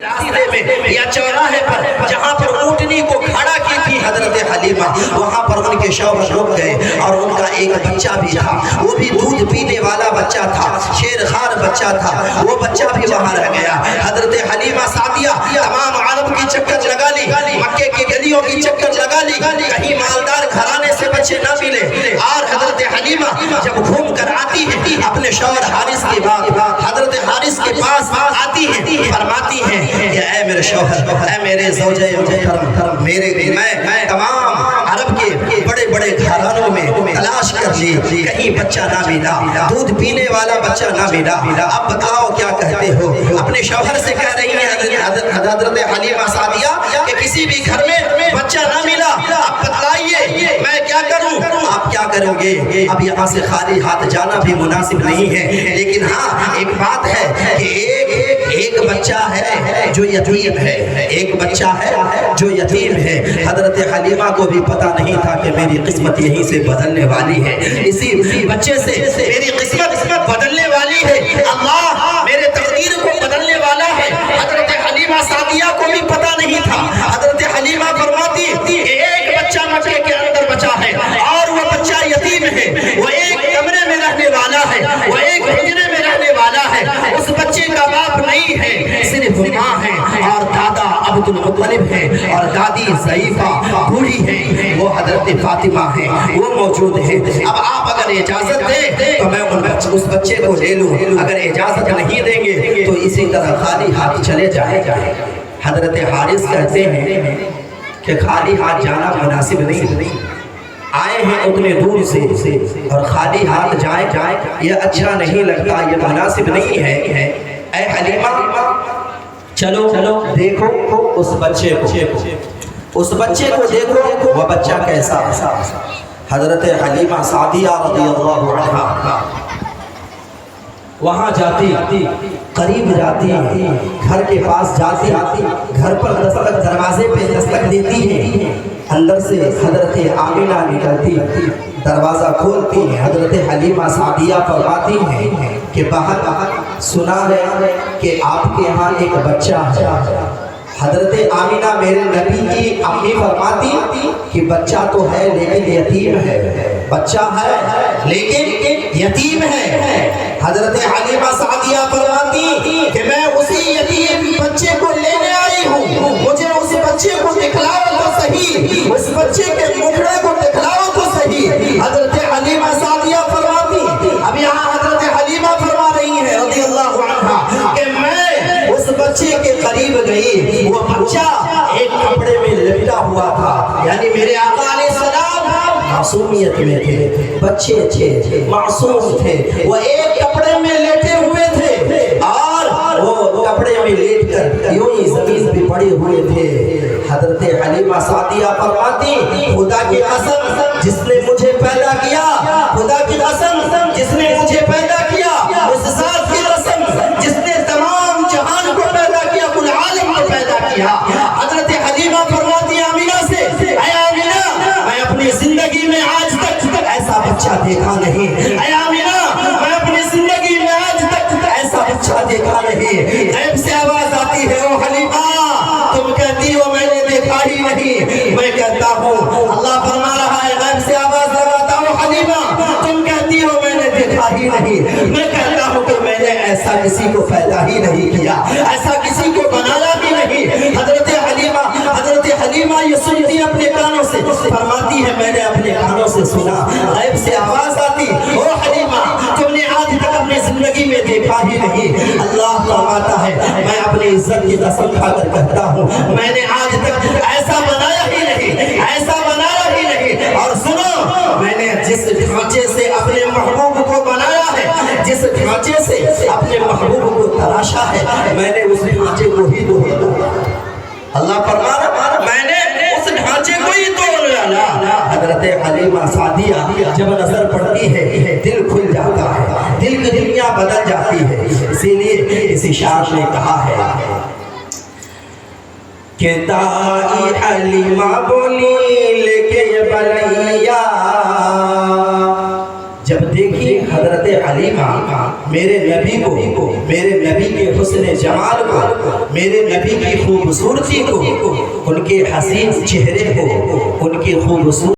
راستے میں یا چوراہے پر جہاں پر اونٹنی کو کھڑا کی تھی حضرت حلیمہ، وہاں پر ان کے شوہر رک گئے اور ان کا ایک بچہ بھی تھا، وہ بھی دودھ پینے والا بچہ تھا، شیر خوار بچہ تھا، وہ بچہ بھی وہاں رہ گیا۔ حضرت حلیمہ سعدیہ تمام عرب کی چکر لگا لی، مکے کی گلیوں کی چکر لگا لی، کہیں مالدار گھرانے سے بچے نہ ملے، اور حضرت حلیمہ جب گھوم کر آتی ہے اپنے شوہر حارث کے بعد حضرت حارث کے پاس آتی ہے، فرماتی ہے کہ اے میرے شوہر، اے میرے زوجہ محترم، میں تمام عرب کے بڑے بڑے گھرانوں میں تلاش کر لی، کہیں بچہ نہ ملا، دودھ پینے والا بچہ نہ ملا، اب بتاؤ کیا کہتے ہو؟ اپنے شوہر سے کہہ رہی ہیں حضرت حلیمہ سعدیہ کہ کسی بھی گھر میں بچہ نہ ملا، اب بتلائیے میں کیا کروں؟ آپ کیا کرو گے؟ اب یہاں سے خالی ہاتھ جانا بھی مناسب نہیں ہے، لیکن ہاں ایک بات ہے کہ ایک بچہ ہے جو یتیم ہے، ایک بچہ ہے جو یتیم ہے۔ حضرت حلیمہ کو بھی پتہ نہیں تھا کہ میری قسمت یہیں سے بدلنے والی ہے، اسی بچے سے میری قسمت بدلنے والی ہے، اللہ میرے تقدیر کو بدلنے والا ہے۔ حضرت حلیمہ سعدیہ کو بھی پتہ نہیں تھا۔ حضرت حلیمہ فرماتی کہ ایک بچہ مکے کے اندر بچا ہے اور وہ بچہ یتیم ہے، وہ ایک کمرے میں رہنے والا ہے، وہ ایک حجرے میں رہنے والا ہے، اس بچے کا باپ نہیں ہے، صرف ماں ہے، اور دادا عبد المطلب ہے، اور دادی ضعیفہ بوڑھی ہے، وہ حضرت فاطمہ ہے، وہ موجود ہے۔ اب آپ اگر اجازت دیں تو میں اس بچے کو لے لوں، اگر اجازت نہیں دیں گے تو اسی طرح خالی ہاتھ چلے جائے۔ حضرت حارث کہتے ہیں کہ خالی ہاتھ جانا مناسب نہیں، آئے ہیں اتنے دور سے اور خالی ہاتھ جائیں یہ اچھا نہیں لگتا، یہ مناسب نہیں ہے۔ اے حلیمہ چلو دیکھو اس بچے کو دیکھو، وہ بچہ کیسا۔ حضرت حلیمہ سعدیہ رضی اللہ عنہا وہاں جاتی، قریب جاتی، گھر کے پاس جاتی، گھر پر دروازے پہ دستک دیتی ہے، اندر سے حضرت آمینہ نکلتی، دروازہ کھولتی ہیں۔ حضرت حلیمہ سعدیہ فرماتی ہیں کہ باہر سنا ہے کہ آپ کے ہاں ایک بچہ ہے۔ حضرت آمینہ میرے نبی کی امی فرماتی کہ بچہ تو ہے لیکن یتیم ہے، بچہ ہے لیکن یتیم ہے۔ حضرت حلیمہ سعدیہ فرماتی کہ میں اسی یتیم بچے کو لینے آئی ہوں، مجھے اس بچے کو دکھلاؤ تو صحیح، اس بچے کے مکھڑے کو دکھلاؤ تو صحیح۔ حضرت حلیمہ سعدیہ فرماتی، اب یہاں حضرت حلیمہ فرما رہی ہے رضی اللہ عنہا کہ میں اس بچے کے قریب گئی، وہ بچہ ایک کپڑے میں لپٹا ہوا تھا، یعنی میرے آقا علیہ السلام معصومیت میں تھے، بچے تھے، معصوم تھے، وہ ایک کپڑے میں لیٹے ہوئے تھے اور وہ کپڑے میں لیٹ کر یوں ہی زمین پہ پڑے ہوئے تھے۔ حضرت حلیمہ سعدیہ فرماتی خدا کی قسم جس نے مجھے پیدا کیا، خدا کی قسم جس نے مجھے پیدا کیا، اس ذات کی قسم جس نے تمام جہان کو پیدا کیا، کل عالم کو پیدا کیا۔ حضرت حلیمہ فرماتی آمینہ سے، اے آمینہ میں اپنی زندگی میں آج تک ایسا بچہ دیکھا نہیں، اے آمینہ میں اپنی زندگی میں آج تک ایسا بچہ دیکھا نہیں۔ غیب سے آواز آتی ہے او حلیمہ تم کہتی ہو میں نے دیکھا ہی نہیں، میں کہتا ہوں اللہ فرما رہا ہے غیب سے آواز لگاتا ہوں حلیمہ تم کہتی ہو میں نے دیکھا ہی نہیں، میں کہتا ہوں کہ میں نے ایسا کسی کو پیدا ہی نہیں کیا، ایسا کسی کو بنایا بھی نہیں۔ حضرت حلیمہ یہ سنتی اپنے کانوں سے، فرماتی ہے میں نے اپنے کانوں سے سنا، غیب سے آواز آتی او حلیمہ تم نے آج تک اپنی زندگی میں دیکھا ہی نہیں۔ اللہ فرماتا ہے میں اپنی عزت کی قسم کھا کر کہتا ہوں میں نے آج تک ایسا بنایا ہی نہیں، ایسا بنایا ہی نہیں۔ اور سنو میں نے جس ڈھانچے سے اپنے محبوب کو بنایا ہے، جس ڈھانچے سے اپنے محبوب کو تراشا ہے، میں نے اس ڈھانچے کو ہی توڑا۔ اللہ فرما رہا میں نے اس ڈھانچے کو ہی توڑ ڈالا۔ حضرت حلیمہ سعدیہ جب نظر پڑتی ہے دل کھل جاتا ہے، دل کی دنیا بدل جاتی ہے۔ اسی لیے اسی شاعر نے کہا ہے کہ دائی حلیمہ بولی لے کے یہ بلیا، جب دیکھی حضرت حلیمہ میرے نبی کو میرے نبی کے حسن جمال کو، میرے نبی کی خوبصورتی کو، ان کے حسین چہرے کو، ان کی خوبصورتی